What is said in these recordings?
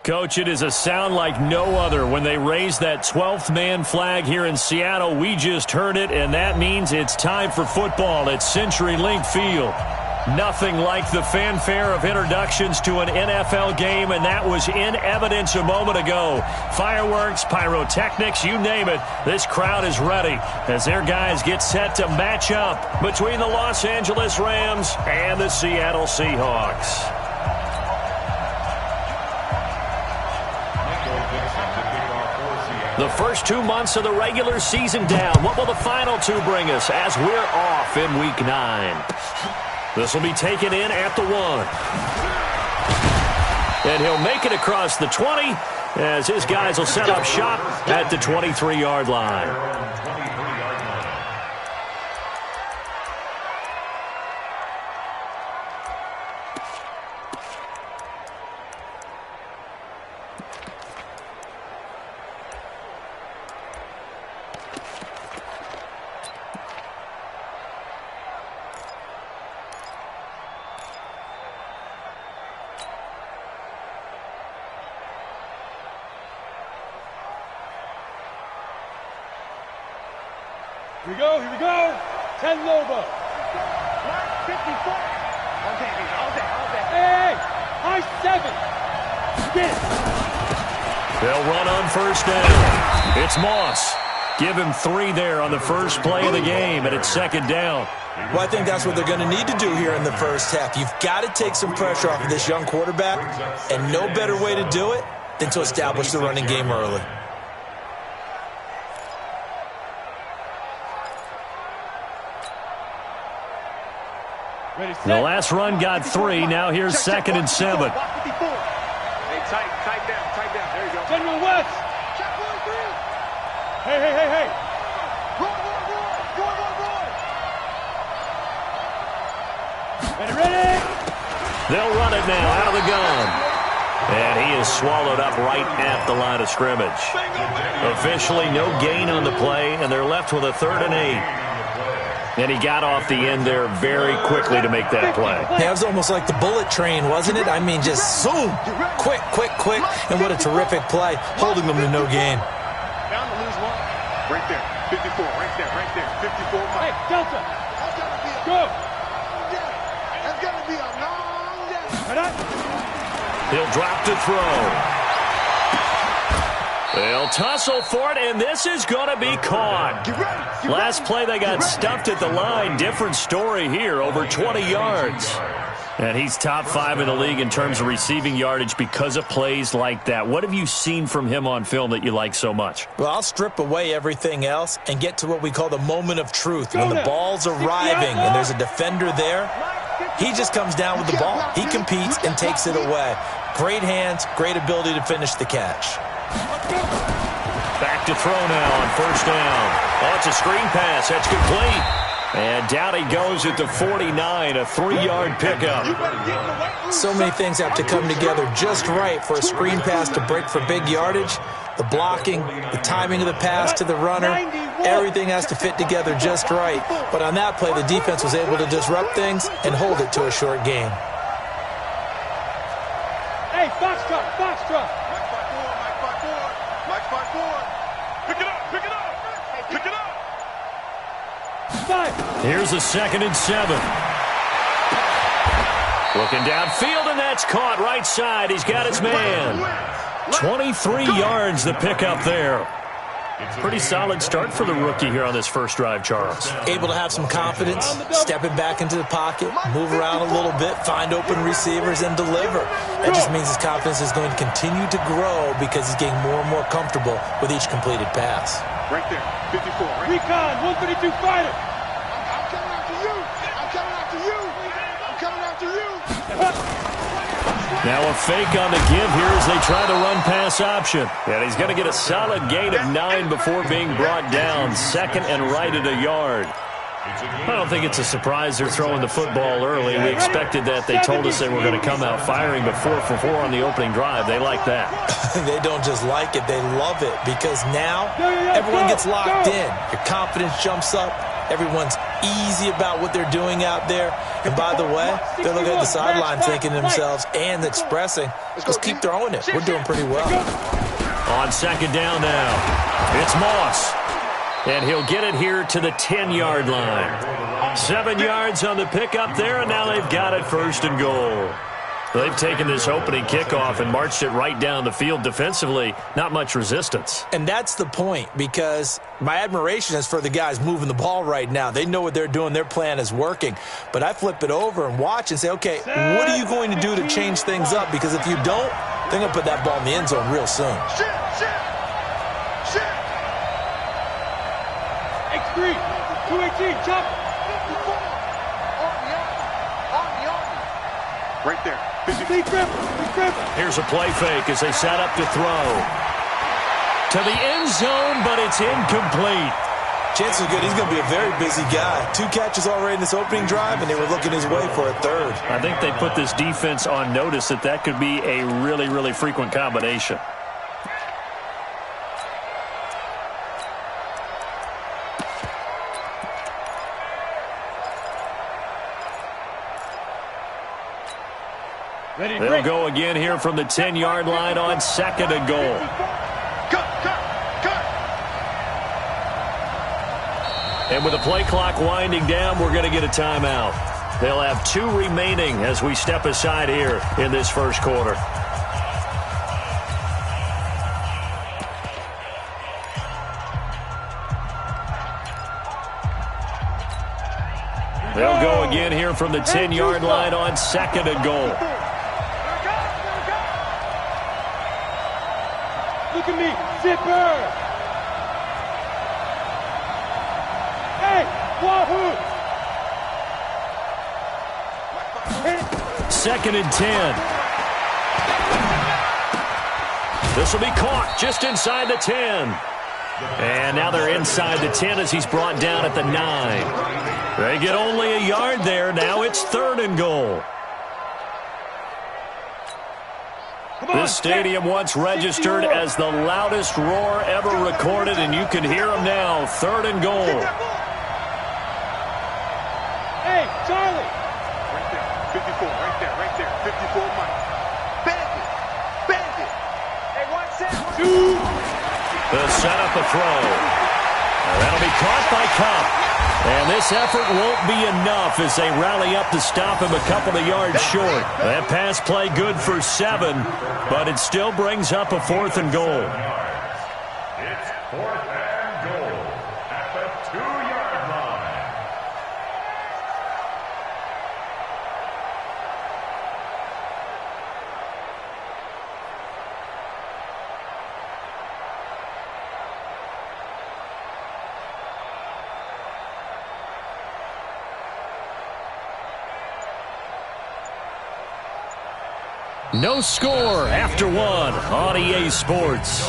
Coach, it is a sound like no other when they raise that 12th man flag here in Seattle. We just heard it, and that means it's time for football at CenturyLink Field. Nothing like the fanfare of introductions to an NFL game, and that was in evidence a moment ago. Fireworks, pyrotechnics, you name it. This crowd is ready as their guys get set to match up between the Los Angeles Rams and the Seattle Seahawks. The first 2 months of the regular season down. What will the final two bring us as we're off in Week 9? This will be taken in at the 1. And he'll make it across the 20 as his guys will set up shop at the 23-yard line. Here we go. 10 Lobo. 54. All day. Hey, high 7. Get it. They'll run on first down. It's Moss. Give him 3 there on the first play of the game, and it's second down. Well, I think that's what they're going to need to do here in the first half. You've got to take some pressure off of this young quarterback, and no better way to do it than to establish the running game early. The last run got 3. Now here's second and 7. Hey, tight down. There you go. General West. Check 1-3. Hey. Roar. Ready. They'll run it now out of the gun. And he is swallowed up right at the line of scrimmage. Officially no gain on the play, and they're left with a 3rd and 8. And he got off the end there very quickly to make that play. Yeah, it was almost like the bullet train, wasn't it? I mean, just zoom, quick. And what a terrific play, holding them to no gain. Down to lose 1. Right there. 54. Right there. 54. Hey, Delta. Go. That's going to be a long day. He'll drop to throw. They'll tussle for it, and this is going to be caught. Last play, they got stuffed at the line. Different story here, over 20 yards. And he's top 5 in the league in terms of receiving yardage because of plays like that. What have you seen from him on film that you like so much? Well, I'll strip away everything else and get to what we call the moment of truth. When the ball's arriving and there's a defender there, he just comes down with the ball. He competes and takes it away. Great hands, great ability to finish the catch. Back to throw now on first down. Oh, it's a screen pass. That's complete. And down he goes at the 49, a 3-yard pickup. So many things have to come together just right for a screen pass to break for big yardage. The blocking, the timing of the pass to the runner, everything has to fit together just right. But on that play, the defense was able to disrupt things and hold it to a short gain. Hey, Foxtrot. Pick it up. Here's a 2nd and 7. Looking downfield, and that's caught right side. He's got his man. 23 yards the pickup there. Pretty solid start for the rookie here on this first drive, Charles. Able to have some confidence, stepping back into the pocket, move around a little bit, find open receivers, and deliver. That just means his confidence is going to continue to grow because he's getting more and more comfortable with each completed pass. Right there, 54. Recon, 132 fighter. I'm coming after you. Now a fake on the give here as they try the run-pass option. And he's going to get a solid gain of 9 before being brought down. 2nd and right at a yard. I don't think it's a surprise they're throwing the football early. We expected that. They told us they were going to come out firing, but 4 for 4 on the opening drive. They like that. They don't just like it, they love it, because now everyone gets locked in. Your confidence jumps up, Everyone's easy about what they're doing out there. And by the way, they're looking at the sideline thinking to themselves and expressing, just keep throwing it. We're doing pretty well. On second down now, it's Moss. And he'll get it here to the 10-yard line. 7 yards on the pickup there, and now they've got it first and goal. They've taken this opening kickoff and marched it right down the field defensively. Not much resistance. And that's the point, because my admiration is for the guys moving the ball right now. They know what they're doing. Their plan is working. But I flip it over and watch and say, okay, what are you going to do to change things up? Because if you don't, they're going to put that ball in the end zone real soon. X3, 218, chop. Right there. Here's a play fake as they set up to throw. To the end zone, but it's incomplete. Chances are good he's going to be a very busy guy. 2 catches already in this opening drive, and they were looking his way for a third. I think they put this defense on notice that could be a really, really frequent combination. They'll go again here from the 10-yard line on second and goal. And with the play clock winding down, we're going to get a timeout. They'll have 2 remaining as we step aside here in this first quarter. They'll go again here from the 10-yard line on second and goal. Look at me, zipper. Hey, wahoo. Second and 10. This will be caught just inside the 10. And now they're inside the 10 as he's brought down at the 9. They get only a yard there. Now it's third and goal. This stadium once registered as the loudest roar ever recorded, and you can hear them now. Third and goal. Hey, Charlie. Right there. 54, right there. 54, Mike. Bandit. Hey, 1 second. 2. The setup, a throw. That'll be caught by Cup. And this effort won't be enough as they rally up to stop him a couple of yards short. That pass play good for 7, but it still brings up a fourth and goal. It's fourth and goal at the 2-yard line. No score after 1 on EA Sports.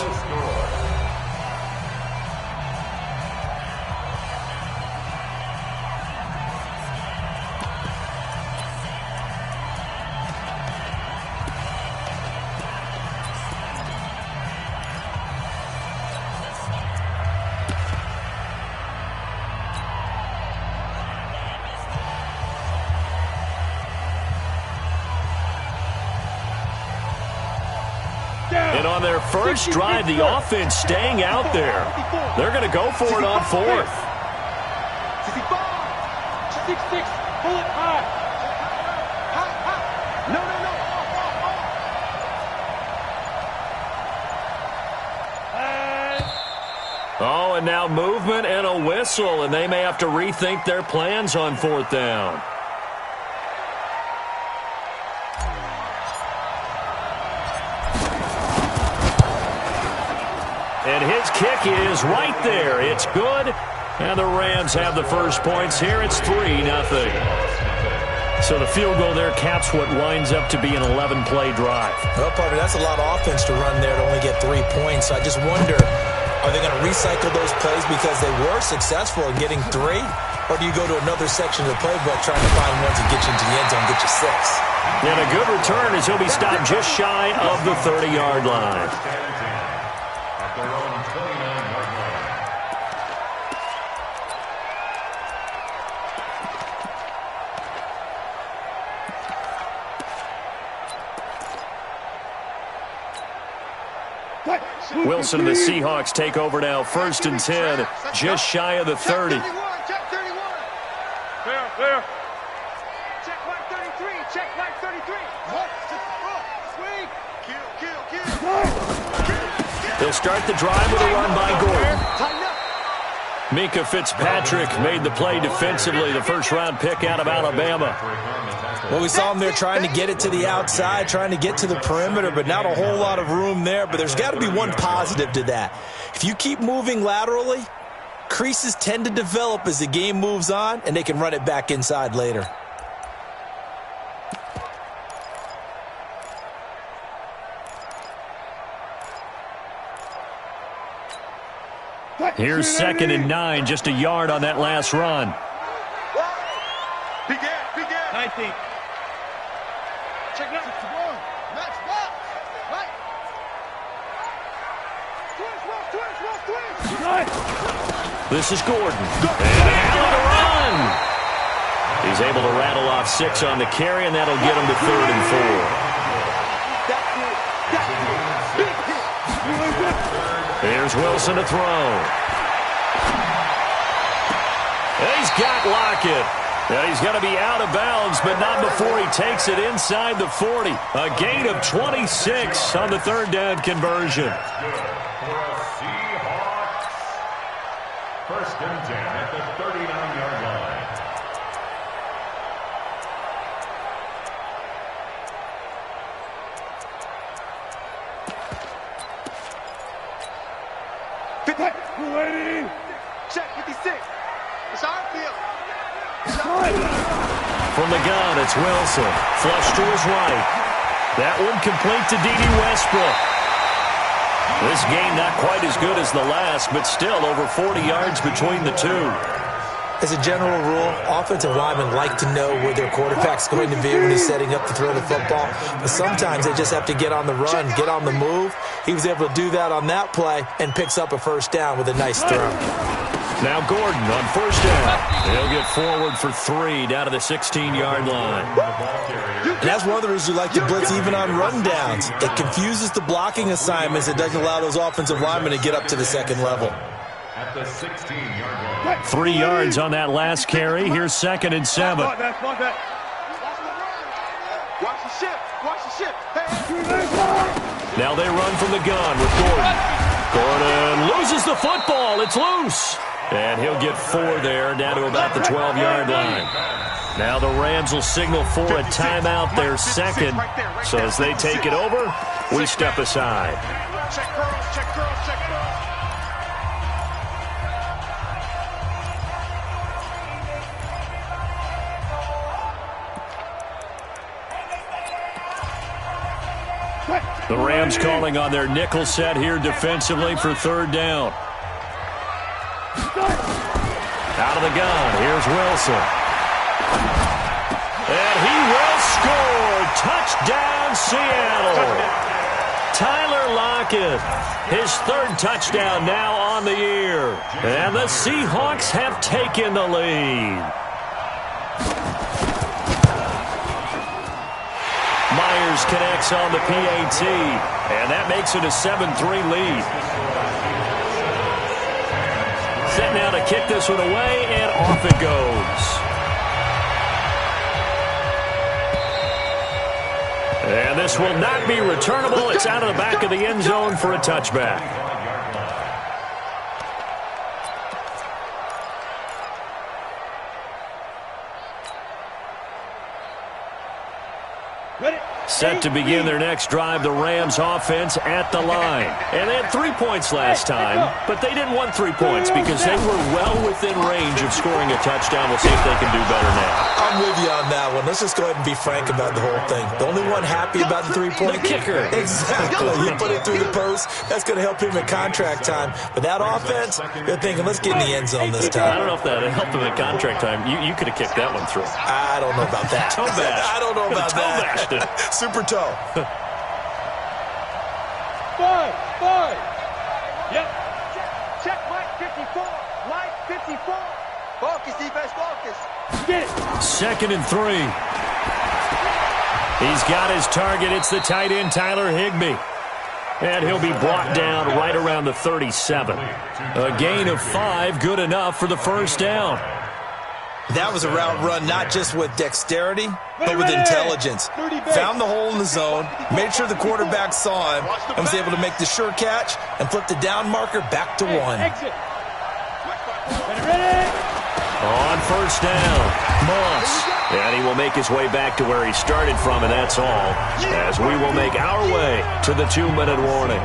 And on their first drive, the offense staying out there. They're going to go for it on fourth. 6-6, pull it high. No. Oh, and now movement and a whistle, and they may have to rethink their plans on fourth down. And his kick is right there. It's good. And the Rams have the first points here. It's 3-0. So the field goal there caps what winds up to be an 11-play drive. Well, partner, that's a lot of offense to run there to only get 3 points. So I just wonder, are they going to recycle those plays because they were successful in getting 3? Or do you go to another section of the playbook trying to find ones that get you into the end zone and get you 6? And a good return as he'll be stopped just shy of the 30-yard line. Wilson and the Seahawks take over now. 1st and 10, just shy of the 30. Check 31. Clear. Check mark 33. Check mark 33. Kill. They'll start the drive with a run by Gordon. Mika Fitzpatrick made the play defensively, the first-round pick out of Alabama. Well, we saw him there trying to get it to the outside, trying to get to the perimeter, but not a whole lot of room there. But there's got to be one positive to that. If you keep moving laterally, creases tend to develop as the game moves on, and they can run it back inside later. Here's 2nd and 9, just a yard on that last run. Begin. 19. Check now. Match box. Right. Twist. This is Gordon. And Allen to run. He's able to rattle off 6 on the carry, and that'll get him to 3rd and 4. Here's Wilson to throw. He's got Lockett. Now he's going to be out of bounds, but not before he takes it inside the 40. A gain of 26 on the 3rd down conversion. For a Seahawks. 1st and 10 at the 39-yard line. Check 56. It's our field. From the gun, it's Wilson. Flush to his right. That one complete to D.D. Westbrook. This game not quite as good as the last, but still over 40 yards between the two. As a general rule, offensive linemen like to know where their quarterback's going to be when he's setting up to throw the football. But sometimes they just have to get on the run, get on the move. He was able to do that on that play and picks up a 1st down with a nice throw. Now Gordon on 1st down. He'll get forward for 3 down to the 16-yard line. And that's one of the reasons we like to blitz even on rundowns. It confuses the blocking assignments. It doesn't allow those offensive linemen to get up to the 2nd level. At the 16-yard line. 3 yards on that last carry. Here's 2nd and 7. Watch the ship. Now they run from the gun with Gordon. Gordon loses the football. It's loose. And he'll get 4 there, down to about the 12-yard line. Now the Rams will signal for a timeout, their 2nd. So as they take it over, we step aside. Check girls. The Rams calling on their nickel set here defensively for 3rd down. Out of the gun, here's Wilson. And he will score. Touchdown, Seattle. Tyler Lockett, his 3rd touchdown now on the year. And the Seahawks have taken the lead. Myers connects on the PAT, and that makes it a 7-3 lead. Set now to kick this one away, and off it goes. And this will not be returnable. It's out of the back of the end zone for a touchback. Set to begin their next drive, the Rams offense at the line. And they had 3 points last time, but they didn't want 3 points because they were well within range of scoring a touchdown. We'll see if they can do better now. I'm with you on that one. Let's just go ahead and be frank about the whole thing. The only one happy about the 3-point kicker. Exactly. You put it through the post. That's going to help him at contract time. But that offense, they're thinking, let's get in the end zone this time. I don't know if that helped him at contract time. You could have kicked that one through. I don't know about that. Toe bash. I don't know about Toe that. bashed it. Super toe. 5. Yep. Check Mike 54. Mike 54. Focus, defense, focus. Get it. 2nd and 3. He's got his target. It's the tight end, Tyler Higbee. And he'll be brought down right around the 37. A gain of 5, good enough for the first down. That was a route run not just with dexterity, but with intelligence. Found the hole in the zone, made sure the quarterback saw him, and was able to make the sure catch and flip the down marker back to 1. On first down, Moss. And he will make his way back to where he started from, and that's all, as we will make our way to the 2-minute warning.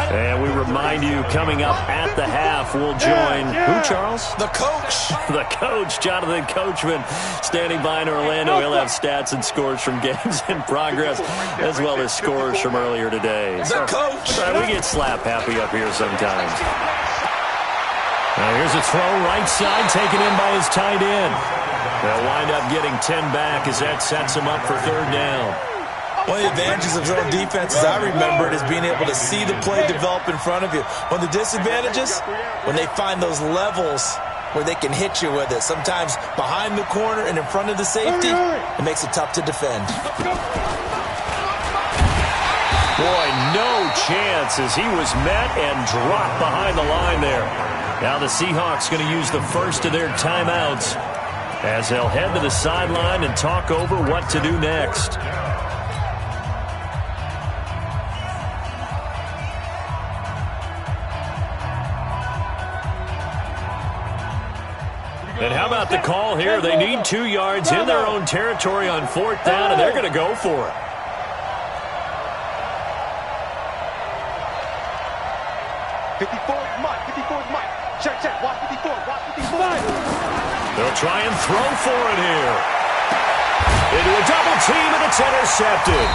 And we remind you, coming up at the half, we'll join, who, Charles? The coach. The coach, Jonathan Coachman, standing by in Orlando. He'll have stats and scores from games in progress, as well as scores from earlier today. The coach. We get slap happy up here sometimes. Now here's a throw, right side, taken in by his tight end. They'll wind up getting 10 back as that sets him up for 3rd down. One of the advantages of zone defense, as I remember it, is being able to see the play develop in front of you. One of the disadvantages, when they find those levels where they can hit you with it, sometimes behind the corner and in front of the safety, it makes it tough to defend. Boy, no chance as he was met and dropped behind the line there. Now the Seahawks going to use the first of their timeouts as they'll head to the sideline and talk over what to do next. And how about the call here? They need 2 yards in their own territory on 4th down, and they're going to go for it. Check. Watch 54. They'll try and throw for it here. Into a double team, and it's intercepted.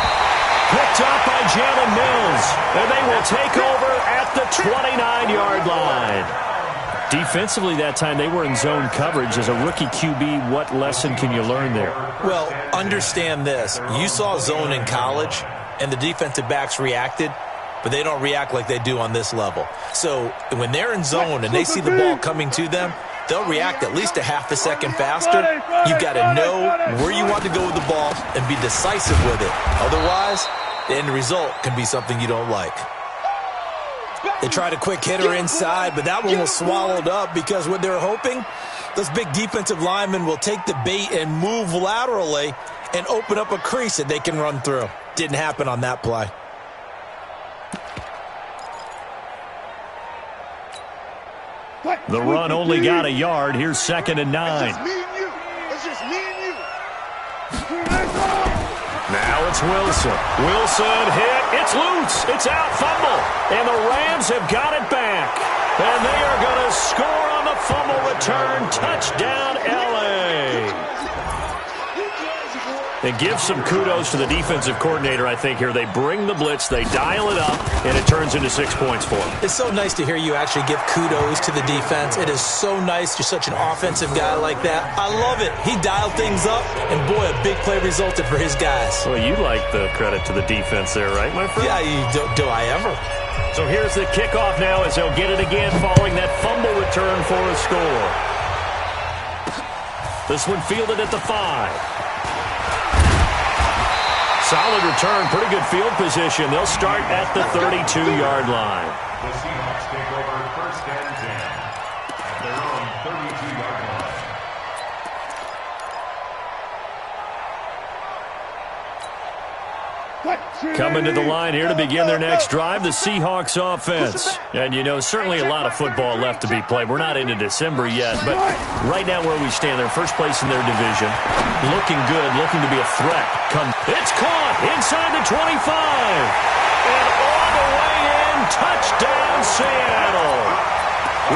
Picked up by Jalen Mills, and they will take over at the 29-yard line. Defensively that time, they were in zone coverage. As a rookie QB, what lesson can you learn there? Well, understand this. You saw zone in college, and the defensive backs reacted, but they don't react like they do on this level. So when they're in zone and they see the ball coming to them, they'll react at least a half a second faster. You've got to know where you want to go with the ball and be decisive with it. Otherwise, the end result can be something you don't like. They tried a quick hitter inside, but that one was swallowed up because what they're hoping, those big defensive linemen will take the bait and move laterally and open up a crease that they can run through. Didn't happen on that play. The run only got a yard. Here's 2nd and 9. It's just me and you. Now it's Wilson. Wilson hit. It's loose. It's out. Fumble. And the Rams have got it back. And they are going to score on the fumble return. Touchdown, L.A. And give some kudos to the defensive coordinator, I think, here. They bring the blitz, they dial it up, and it turns into 6 points for them. It's so nice to hear you actually give kudos to the defense. It is so nice. You're such an offensive guy like that. I love it. He dialed things up, and boy, a big play resulted for his guys. Well, you like the credit to the defense there, right, my friend? Yeah, do I ever? So here's the kickoff now as they'll get it again following that fumble return for a score. This one fielded at the 5. Solid return, pretty good field position. They'll start at the 32-yard line. The Seahawks take over 1st and 10 at their own 32-yard line. Coming to the line here to begin their next drive, the Seahawks offense. And, you know, certainly a lot of football left to be played. We're not into December yet, but right now where we stand, they're first place in their division. Looking good, looking to be a threat. It's caught inside the 25. And all the way in, touchdown Seattle.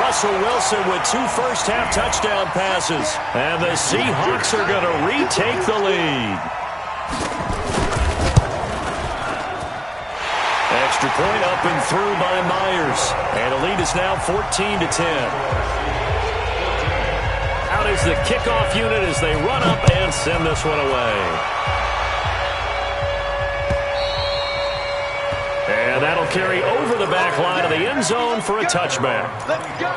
Russell Wilson with 2 first-half touchdown passes. And the Seahawks are going to retake the lead. Extra point up and through by Myers. And the lead is now 14-10. Out is the kickoff unit as they run up and send this one away. And that'll carry over the back line of the end zone for a touchback. Let's go.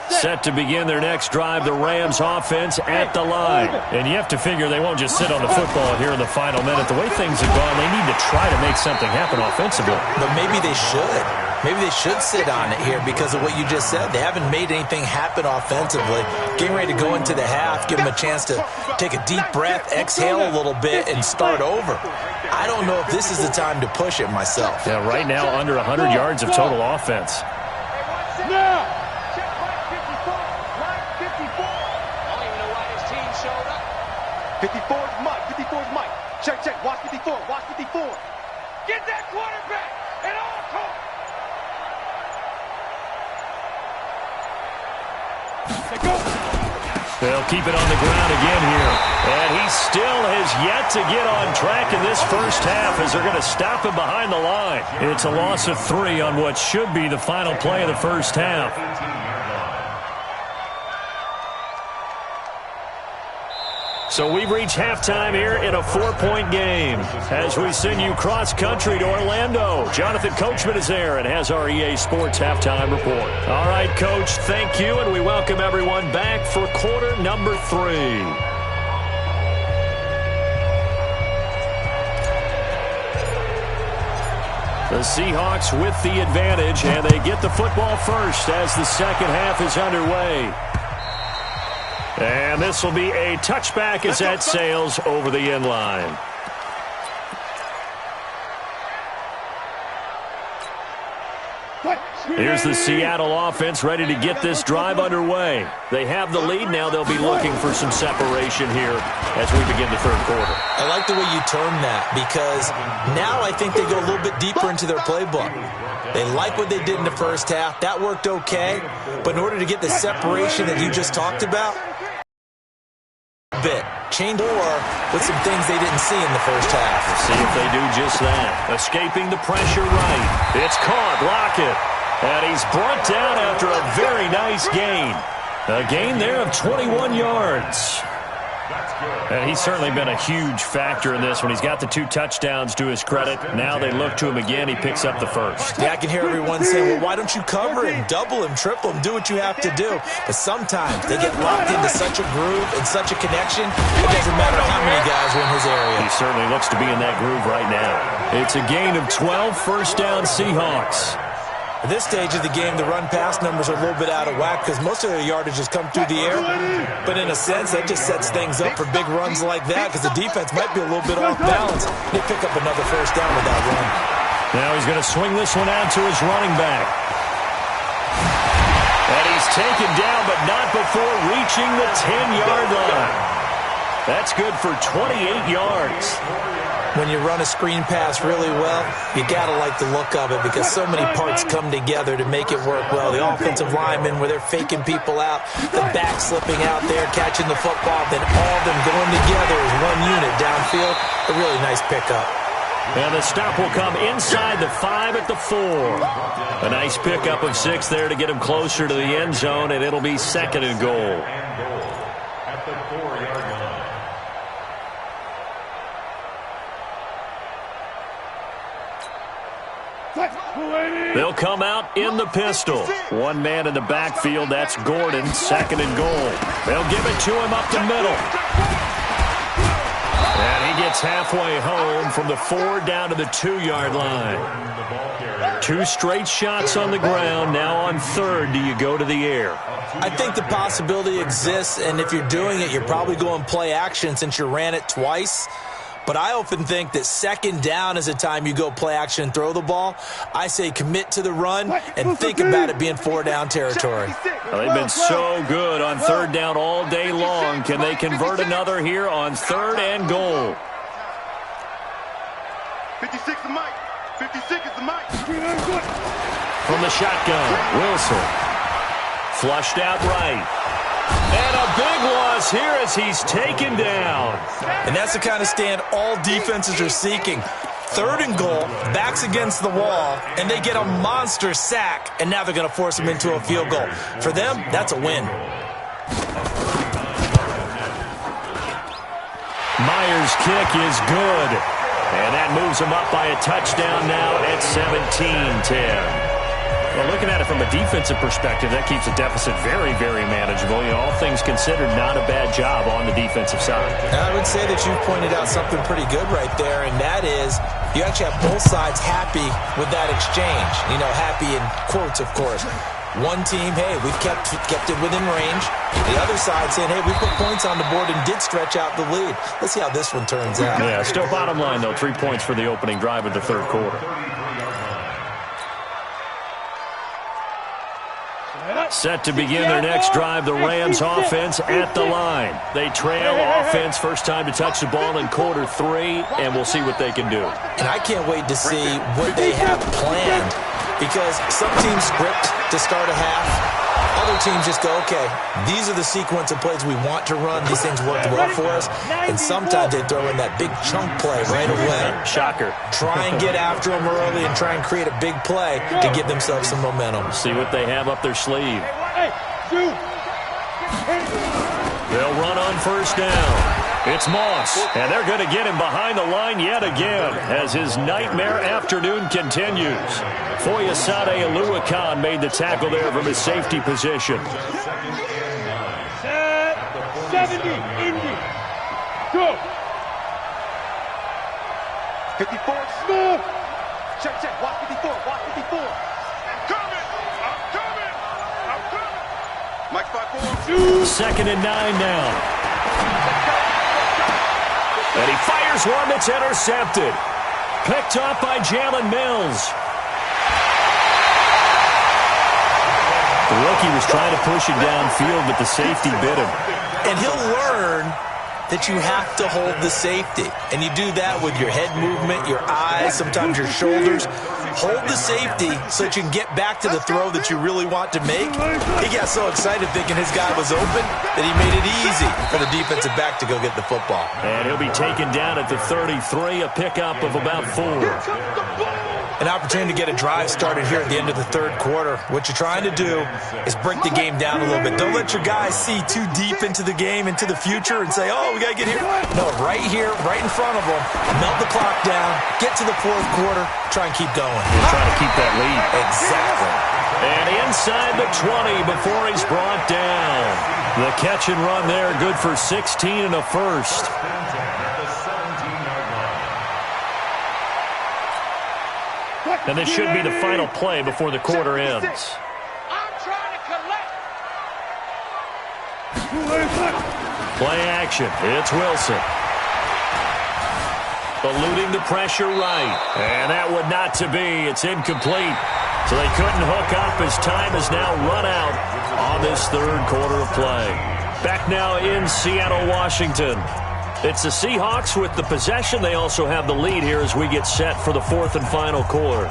Set to begin their next drive, the Rams offense at the line. And you have to figure they won't just sit on the football here in the final minute. The way things have gone, they need to try to make something happen offensively. But maybe they should. Maybe they should sit on it here because of what you just said. They haven't made anything happen offensively. Getting ready to go into the half, give them a chance to take a deep breath, exhale a little bit, and start over. I don't know if this is the time to push it myself. Yeah, right now under 100 yards of total offense. Now! 54 is Mike. 54 is Mike. Check, check. Watch 54. Watch 54. Get that quarterback at all costs. They'll keep it on the ground again here. And he still has yet to get on track in this first half as they're going to stop him behind the line. It's a loss of 3 on what should be the final play of the first half. So we've reached halftime here in a 4-point game. As we send you cross-country to Orlando, Jonathan Coachman is there and has our EA Sports halftime report. All right, Coach, thank you, and we welcome everyone back for quarter number 3. The Seahawks with the advantage, and they get the football first as the second half is underway. And this will be a touchback as that sails over the end line. Here's the Seattle offense ready to get this drive underway. They have the lead. Now they'll be looking for some separation here as we begin the third quarter. I like the way you term that because now I think they go a little bit deeper into their playbook. They like what they did in the first half. That worked okay. But in order to get the separation that you just talked about, change more with some things they didn't see in the first half. We'll see if they do just that. Escaping the pressure right. It's caught. Lockett. And he's brought down after a very nice gain. A gain there of 21 yards. And he's certainly been a huge factor in this when he's got the 2 touchdowns to his credit. Now they look to him again. He picks up the first. Yeah, I can hear everyone saying, well, why don't you cover him, double him, triple him, do what you have to do. But sometimes they get locked into such a groove and such a connection, it doesn't matter how many guys are in his area. He certainly looks to be in that groove right now. It's a gain of 12, first down Seahawks. At this stage of the game, the run-pass numbers are a little bit out of whack because most of their yardage has come through the air. But in a sense, that just sets things up for big runs like that because the defense might be a little bit off balance. They pick up another first down with that run. Now he's going to swing this one out to his running back. And he's taken down, but not before reaching the 10-yard line. That's good for 28 yards. When you run a screen pass really well, you got to like the look of it because so many parts come together to make it work well. The offensive linemen, where they're faking people out, the back slipping out there, catching the football, then all of them going together as one unit downfield. A really nice pickup. And the stop will come inside the 5 at the 4. A nice pickup of 6 there to get him closer to the end zone, and it'll be 2nd and goal. At the 4-yard line. They'll come out in the pistol. One man in the backfield, that's Gordon, 2nd and goal. They'll give it to him up the middle. And he gets halfway home from the 4 down to the 2-yard line. 2 straight shots on the ground. Now on 3rd, do you go to the air? I think the possibility exists, and if you're doing it, you're probably going play action since you ran it twice. But I often think that 2nd down is the time you go play action and throw the ball. I say commit to the run and think about it being 4-down territory. Well, they've been so good on 3rd down all day long. Can they convert another here on 3rd and goal? 56 is Mike. 56 is the Mike. From the shotgun, Wilson. Flushed out right. And a big loss here as he's taken down. And that's the kind of stand all defenses are seeking. 3rd and goal, backs against the wall, and they get a monster sack, and now they're going to force him into a field goal. For them, that's a win. Myers' kick is good. And that moves him up by a touchdown now at 17-10. Well, looking at it from a defensive perspective, that keeps the deficit very, very manageable. You know, all things considered, not a bad job on the defensive side. I would say that you've pointed out something pretty good right there, and that is you actually have both sides happy with that exchange. You know, happy in quotes, of course. One team, hey, we've kept it within range. The other side saying, hey, we put points on the board and did stretch out the lead. Let's see how this one turns out. Yeah, still bottom line, though, 3 points for the opening drive of the third quarter. Set to begin their next drive, the Rams offense at the line. They trail offense, first time to touch the ball in quarter 3, and we'll see what they can do. And I can't wait to see what they have planned, because some teams script to start a half. Other teams just go, okay, these are the sequence of plays we want to run. These things worked well for us. And sometimes they throw in that big chunk play right away. Shocker. Try and get after them early and try and create a big play to give themselves some momentum. See what they have up their sleeve. They'll run on first down. It's Moss, and they're going to get him behind the line yet again as his nightmare afternoon continues. Foyesade Oluwakan made the tackle there from his safety position. 70, Indy. Go. 54, Smith. Check. Watch 54. I'm coming. Mike 5-4. Second and 9 now. And he fires one that's intercepted. Picked up by Jalen Mills. The rookie was trying to push it downfield, but the safety bit him. And he'll learn that you have to hold the safety. And you do that with your head movement, your eyes, sometimes your shoulders. Hold the safety so that you can get back to the throw that you really want to make. He got so excited thinking his guy was open that he made it easy for the defensive back to go get the football. And he'll be taken down at the 33, a pickup of about 4. An opportunity to get a drive started here at the end of the third quarter. What you're trying to do is break the game down a little bit. Don't let your guys see too deep into the game, into the future, and say, oh, we got to get here. No, right here, right in front of them, melt the clock down, get to the fourth quarter, try and keep going. We're trying to keep that lead. Exactly. And inside the 20 before he's brought down. The catch and run there, good for 16 and a first. And this should be the final play before the quarter ends. I'm trying to collect. Play action. It's Wilson. Eluding the pressure right. And that would not to be. It's incomplete. So they couldn't hook up as time has now run out on this third quarter of play. Back now in Seattle, Washington. It's the Seahawks with the possession. They also have the lead here as we get set for the fourth and final quarter.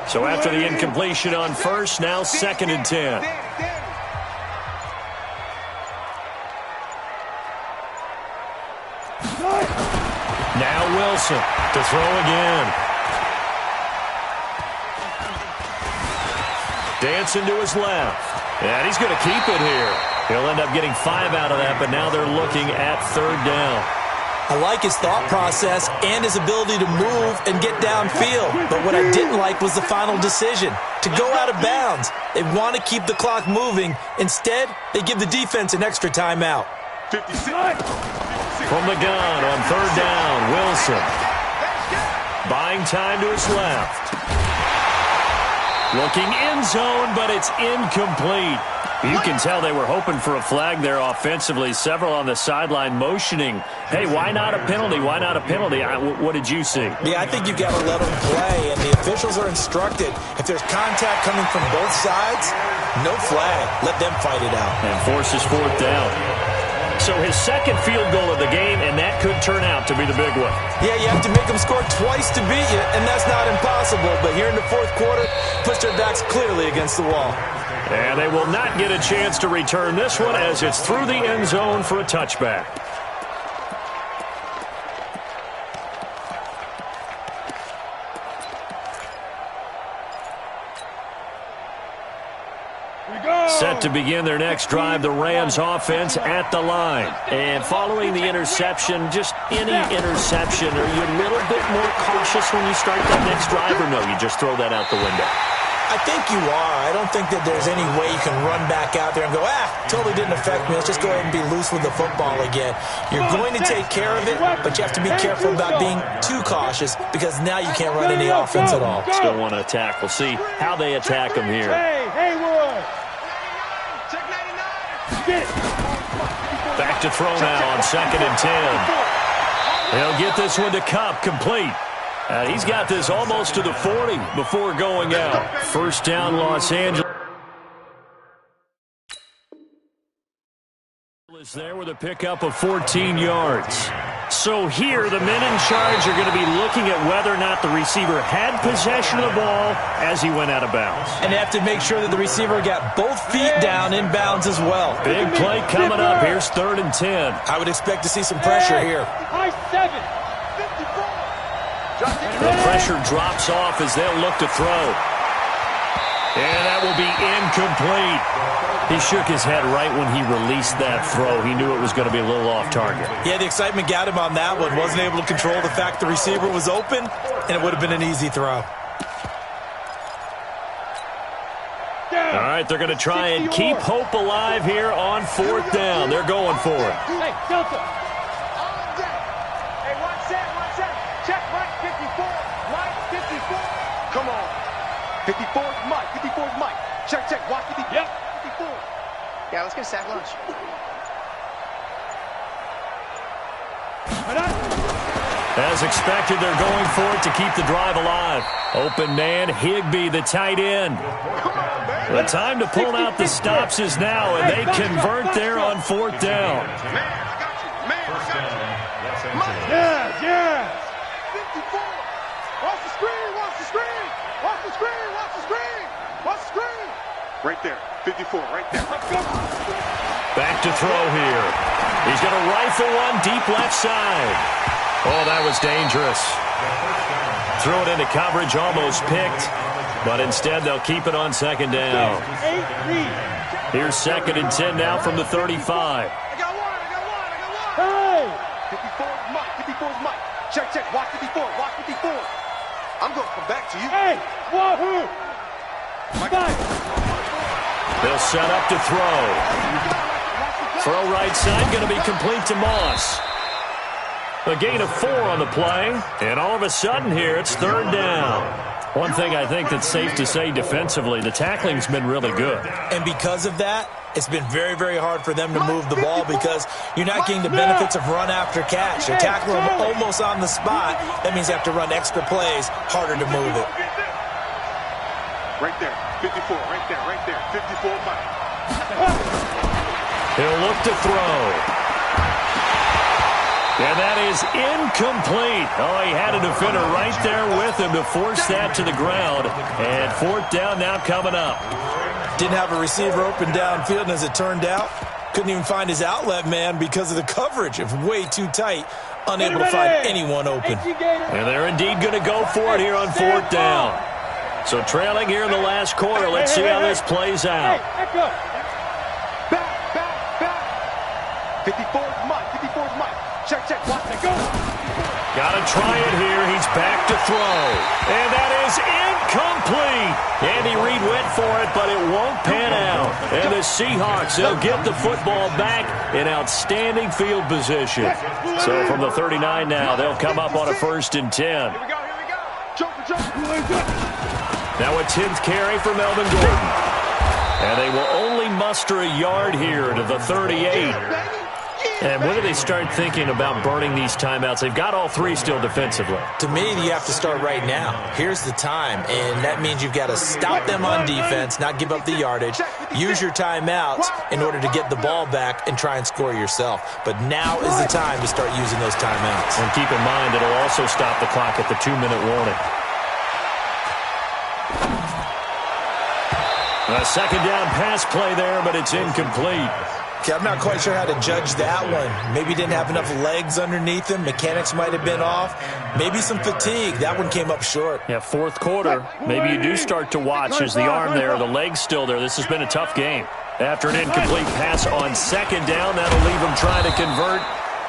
So after the incompletion on first, now second and 10. Now Wilson to throw again. Dancing to his left. And he's going to keep it here. He'll end up getting 5 out of that, but now they're looking at third down. I like his thought process and his ability to move and get downfield. But what I didn't like was the final decision, to go out of bounds. They want to keep the clock moving. Instead, they give the defense an extra timeout. 56. From the gun on third down, Wilson. Buying time to his left. Looking end zone, but it's incomplete. You can tell they were hoping for a flag there offensively. Several on the sideline motioning, hey, why not a penalty? Why not a penalty? What did you see? Yeah, I think you've got to let them play, and the officials are instructed. If there's contact coming from both sides, no flag. Let them fight it out. And forces fourth down. So his second field goal of the game, and that could turn out to be the big one. Yeah, you have to make them score twice to beat you, and that's not impossible. But here in the fourth quarter, push their backs clearly against the wall. And they will not get a chance to return this one as it's through the end zone for a touchback. Set to begin their next drive, the Rams offense at the line. And following the interception, just any interception, are you a little bit more cautious when you start that next drive, or no, you just throw that out the window? I think you are. I don't think that there's any way you can run back out there and go, totally didn't affect me. Let's just go ahead and be loose with the football again. You're going to take care of it, but you have to be careful about being too cautious because now you can't run any offense at all. Still want to attack. We'll see how they attack them here. Back to throw now on 2nd and 10. He'll get this one to Cup, complete. He's got this almost to the 40 before going out. First down, Los Angeles. There with a pickup of 14 yards. So here, the men in charge are going to be looking at whether or not the receiver had possession of the ball as he went out of bounds. And they have to make sure that the receiver got both feet down in bounds as well. Big play coming up. Here's 3rd and 10. I would expect to see some pressure here. High 7. The pressure drops off as they'll look to throw. And that will be incomplete. He shook his head right when he released that throw. He knew it was going to be a little off target. Yeah, the excitement got him on that one. Wasn't able to control the fact the receiver was open, and it would have been an easy throw. All right, they're going to try and keep hope alive here on 4th down. They're going for it. Hey, Delta. Hey, watch that. Check Mike 54. Mike 54. Come on. 54's Mike. 54's Mike. Check. Watch 54. Yep. 54. Yeah, let's get a sack lunch. As expected, they're going for it to keep the drive alive. Open man, Higbee, the tight end. The time to pull out the stops is now, and they convert there on 4th down. Man, I got you. Yeah. 54. Watch the screen. Right there. 54, right there. Back to throw here. He's going to rifle one deep left side. Oh, that was dangerous. Threw it into coverage, almost picked. But instead, they'll keep it on 2nd down. Here's 2nd and 10 now from the 35. I got one. Hey! 54's Mike. Check. Watch 54. I'm going to come back to you. Hey! Wahoo! They'll set up to throw. Throw right side, going to be complete to Moss. A gain of 4 on the play, and all of a sudden here, it's 3rd down. One thing I think that's safe to say defensively, the tackling's been really good. And because of that, it's been very, very hard for them to move the ball because you're not getting the benefits of run after catch. You're tackling them almost on the spot. That means you have to run extra plays, harder to move it. Right there. 54, right there. 54, Mike. He'll look to throw. And that is incomplete. Oh, he had a defender right there with him to force that to the ground. And 4th down now coming up. Didn't have a receiver open downfield, and as it turned out, couldn't even find his outlet man because of the coverage. It was way too tight, unable to find anyone open. And they're indeed going to go for it here on 4th down. So trailing here in the last quarter. Let's see how this plays out. Back. 54's Mike. Check. Watch it go. Got to try it here. He's back to throw. And that is incomplete. Andy Reid went for it, but it won't pan out. And the Seahawks, they'll get the football back in outstanding field position. So from the 39 now, they'll come up on a 1st and 10. Here we go. Now a 10th carry for Melvin Gordon. And they will only muster a yard here to the 38. And when do they start thinking about burning these timeouts? They've got all 3 still defensively. To me, you have to start right now. Here's the time, and that means you've got to stop them on defense, not give up the yardage, use your timeouts in order to get the ball back and try and score yourself. But now is the time to start using those timeouts. And keep in mind, it'll also stop the clock at the 2-minute warning. A 2nd down pass play there, but it's incomplete. Okay, I'm not quite sure how to judge that one. Maybe he didn't have enough legs underneath him. Mechanics might have been off. Maybe some fatigue. That one came up short. Yeah, fourth quarter. Maybe you do start to watch as the arm there, the leg's still there. This has been a tough game. After an incomplete pass on second down, that'll leave him trying to convert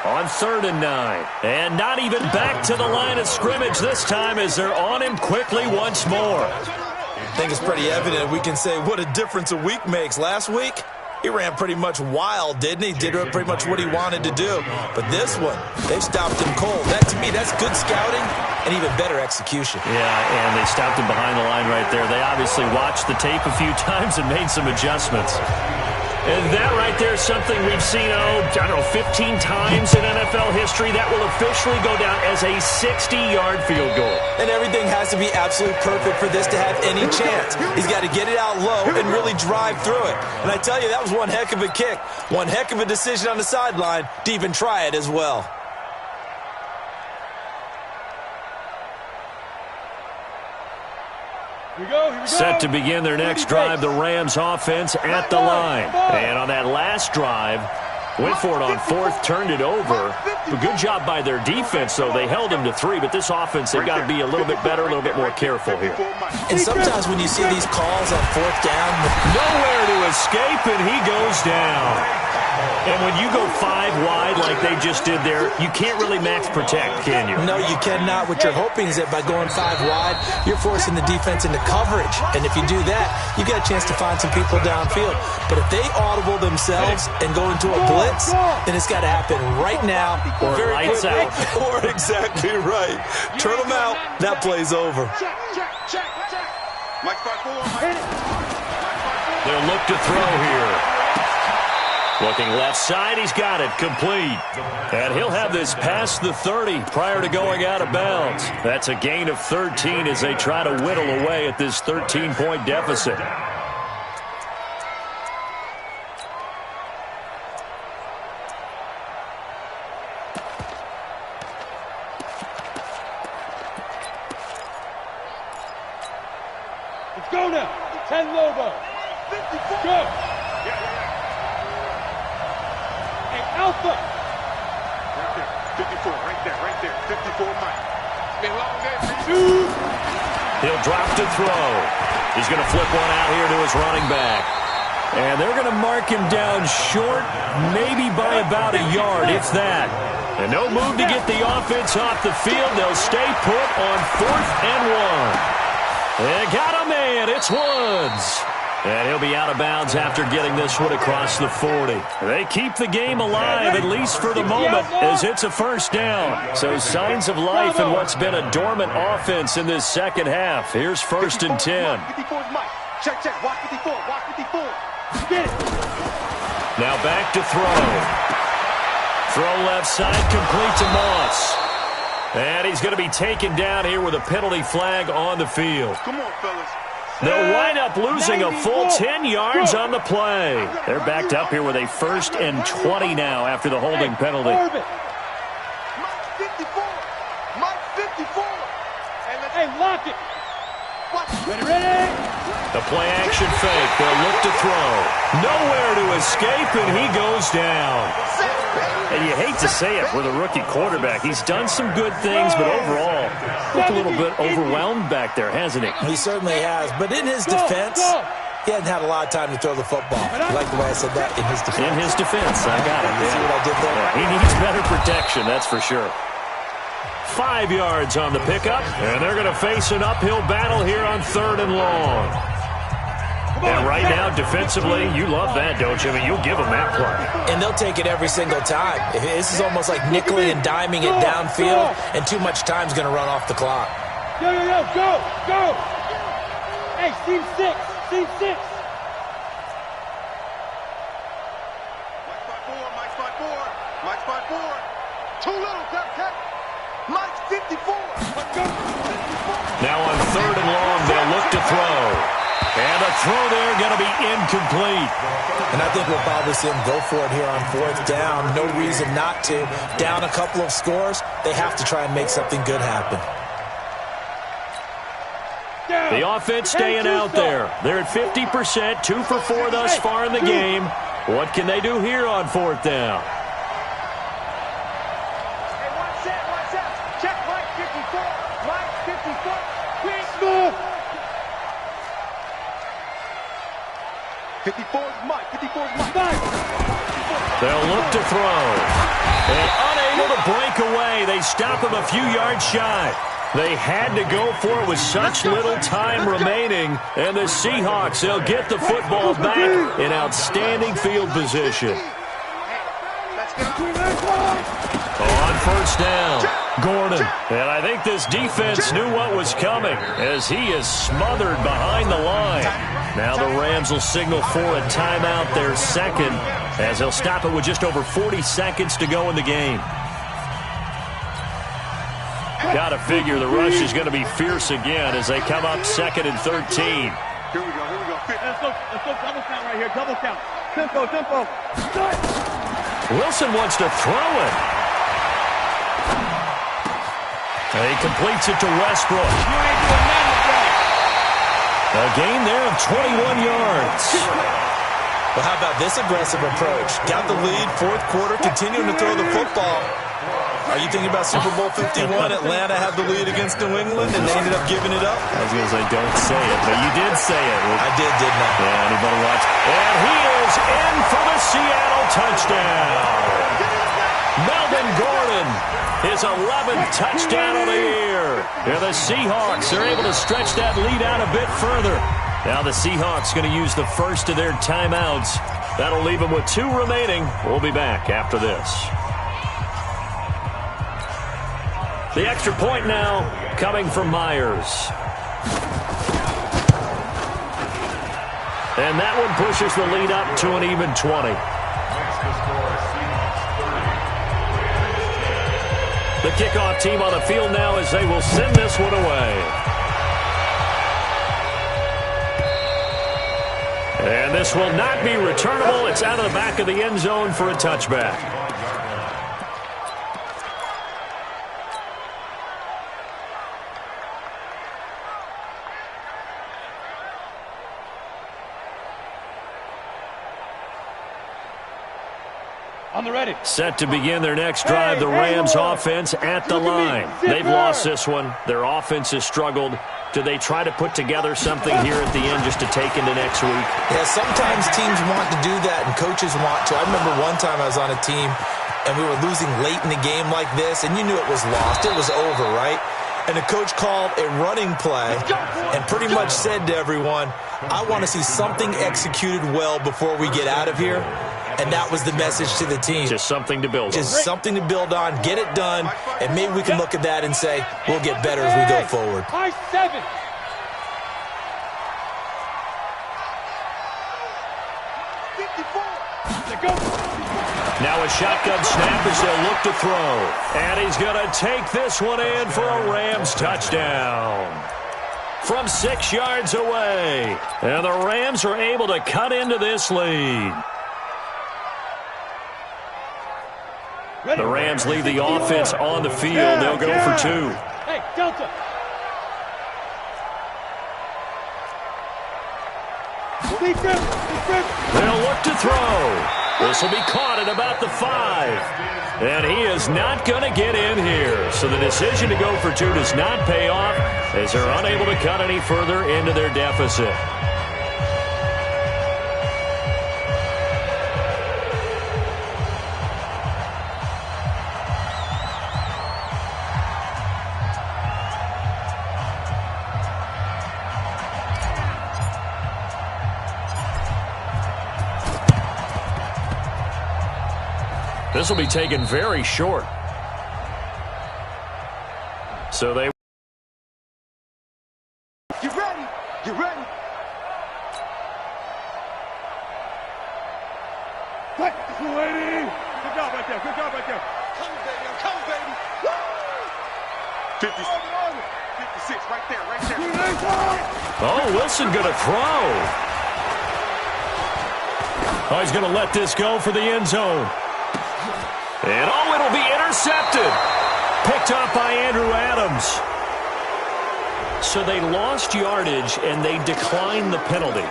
on 3rd and 9. And not even back to the line of scrimmage this time as they're on him quickly once more. I think it's pretty evident. We can say what a difference a week makes. Last week, he ran pretty much wild, didn't he? Did pretty much what he wanted to do. But this one, they've stopped him cold. That, to me, that's good scouting and even better execution. Yeah, and they stopped him behind the line right there. They obviously watched the tape a few times and made some adjustments. And that right there is something we've seen, 15 times in NFL history. That will officially go down as a 60-yard field goal. And everything has to be absolutely perfect for this to have any chance. He's got to get it out low and really drive through it. And I tell you, that was one heck of a kick. One heck of a decision on the sideline to even try it as well. Here we go. Set to begin their next drive, the Rams offense at the line. And on that last drive, went for it on 4th, turned it over. A good job by their defense, though. They held him to 3, but this offense, they've got to be a little bit better, a little bit more careful here. And sometimes when you see these calls on 4th down, nowhere to escape, and he goes down. And when you go 5 wide like they just did there, you can't really max protect, can you? No, you cannot. What you're hoping is that by going 5 wide, you're forcing the defense into coverage. And if you do that, you get a chance to find some people downfield. But if they audible themselves and go into a blitz, then it's got to happen right now. Or lights out. Or exactly right. Turn them out. That play's over. They'll look to throw here. Looking left side, he's got it, complete. And he'll have this past the 30 prior to going out of bounds. That's a gain of 13 as they try to whittle away at this 13-point deficit. Let's go now. 10 Lobo. Go. Alpha. Right there. 54. Right there. 54 Mike. Been a long day. He'll drop to throw. He's going to flip one out here to his running back. And they're going to mark him down short, maybe by about a yard, if that. And no move to get the offense off the field. They'll stay put on 4th and 1. They got a man. It's Woods. And he'll be out of bounds after getting this one across the 40. They keep the game alive, at least for the moment, as it's a first down. So signs of life in what's been a dormant offense in this second half. Here's 1st and 10. Check. Watch 54. Get it. Now back to throw. Throw left side, complete to Moss. And he's going to be taken down here with a penalty flag on the field. Come on, fellas. They'll wind up losing a full 10 yards on the play. They're backed up here with a 1st and 20 now after the holding penalty. Mike 54. Mike 54. Hey, lock it. Ready? The play action fake. They'll look to throw. Nowhere to escape, and he goes down. And you hate to say it with a rookie quarterback. He's done some good things, but overall, looked a little bit overwhelmed back there, hasn't he? He certainly has. But in his defense, he hadn't had a lot of time to throw the football. You like the way I said that? In his defense. In his defense. I got it. See what I did there? Yeah, he needs better protection, that's for sure. 5 yards on the pickup, and they're going to face an uphill battle here on 3rd and long. And right now, defensively, you love that, don't you? I mean, you'll give them that play. And they'll take it every single time. This is almost like nickeling and diming it downfield, and too much time's going to run off the clock. Go. Hey, team 6. Mike's 5-4. Too little, Cap. Mike's 54. Now on 3rd and long, they'll look to throw. And a throw there going to be incomplete. And I think we'll probably see him go for it here on 4th down. No reason not to. Down a couple of scores, they have to try and make something good happen. The offense staying out there. They're at 50%, 2 for 4 thus far in the game. What can they do here on 4th down? Hey, one set. Check Mike 54. Mike 54. Quick move. 54's Mike. 54's Mike. They'll look to throw. And unable to break away. They stop him a few yards shy. They had to go for it with such little time remaining. And the Seahawks, they'll get the football back in outstanding field position. On 1st down, Gordon. And I think this defense knew what was coming as he is smothered behind the line. Now the Rams will signal for a timeout, their second, as they'll stop it with just over 40 seconds to go in the game. Got to figure the rush is going to be fierce again as they come up 2nd and 13. Here we go. Let's go double count right here. Double count. Tempo. Wilson wants to throw it. And he completes it to Westbrook. A gain there of 21 yards. Well, how about this aggressive approach? Got the lead, 4th quarter, continuing to throw the football. Are you thinking about Super Bowl 51? Atlanta had the lead against New England, and they ended up giving it up? I was going to say, don't say it, but you did say it. I did, didn't I? Yeah, anybody watch? And he is in for the Seattle touchdown. Melvin Gordon, his 11th touchdown of the year. And the Seahawks are able to stretch that lead out a bit further. Now the Seahawks going to use the first of their timeouts. That'll leave them with 2 remaining. We'll be back after this. The extra point now coming from Myers. And that one pushes the lead up to an even 20. The kickoff team on the field now as they will send this one away. And this will not be returnable. It's out of the back of the end zone for a touchback. On the ready. Set to begin their next drive, the Rams offense at the line. They've lost this one. Their offense has struggled. Do they try to put together something here at the end just to take into next week? Yeah, sometimes teams want to do that and coaches want to. I remember one time I was on a team and we were losing late in the game like this, and you knew it was lost. It was over, right? And the coach called a running play and pretty much said to everyone, I want to see something executed well before we get out of here. And that was the message to the team. Just something to build on. Just something to build on, get it done, and maybe we can look at that and say, we'll get better as we go forward. High 7. Now a shotgun snap as they'll look to throw. And he's going to take this one in for a Rams touchdown. From 6 yards away. And the Rams are able to cut into this lead. The Rams leave the offense on the field. They'll go for 2. Hey, Delta. They'll look to throw. This will be caught at about the 5. And he is not going to get in here. So the decision to go for 2 does not pay off as they're unable to cut any further into their deficit. This will be taken very short. So they... You ready? You ready? Quick, lady. Good job right there. Good job right there. Come, baby. I'm coming, baby. Woo! 56, right there, right there. Oh, Wilson going to throw. Oh, he's going to let this go for the end zone. And, oh, it'll be intercepted. Picked up by Andrew Adams. So they lost yardage, and they declined the penalty.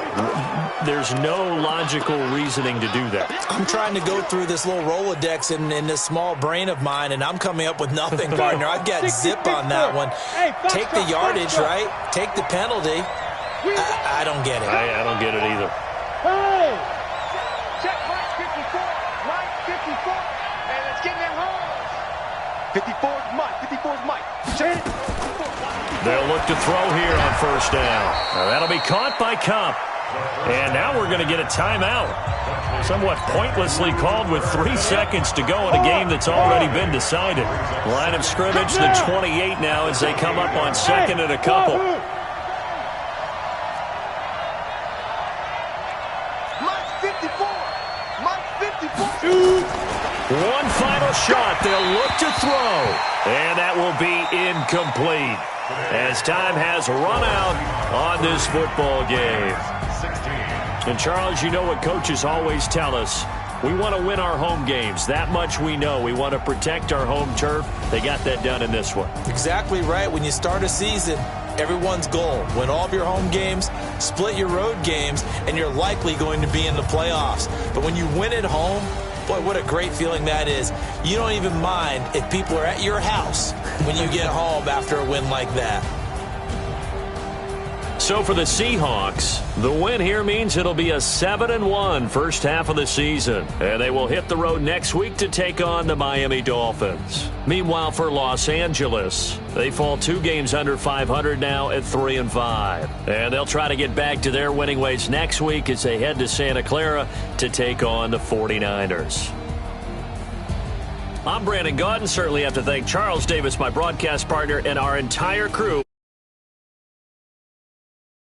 There's no logical reasoning to do that. I'm trying to go through this little Rolodex in this small brain of mine, and I'm coming up with nothing, partner. I've got zip on that one. Take the yardage, right? Take the penalty. I don't get it. I don't get it either. Hey! Check Mike 54. Mike 54. And it's getting them home. 54 is Mike. 54 is Mike. Check it. They'll look to throw here on first down. Now, that'll be caught by Cup. And now we're going to get a timeout. Somewhat pointlessly called with 3 seconds to go in a game that's already been decided. Line of scrimmage, the 28 now as they come up on second and a couple. Mike 54. Mike 54. One final shot. They'll look to throw. And that will be incomplete, as time has run out on this football game. And, Charles, you know what coaches always tell us. We want to win our home games. That much we know. We want to protect our home turf. They got that done in this one. Exactly right. When you start a season, everyone's goal: win all of your home games, split your road games, and you're likely going to be in the playoffs. But when you win at home, boy, what a great feeling that is. You don't even mind if people are at your house when you get home after a win like that. So for the Seahawks, the win here means it'll be a 7-1 first half of the season. And they will hit the road next week to take on the Miami Dolphins. Meanwhile, for Los Angeles, they fall 2 games under 500 now at 3-5. And they'll try to get back to their winning ways next week as they head to Santa Clara to take on the 49ers. I'm Brandon Gaudin. Certainly have to thank Charles Davis, my broadcast partner, and our entire crew.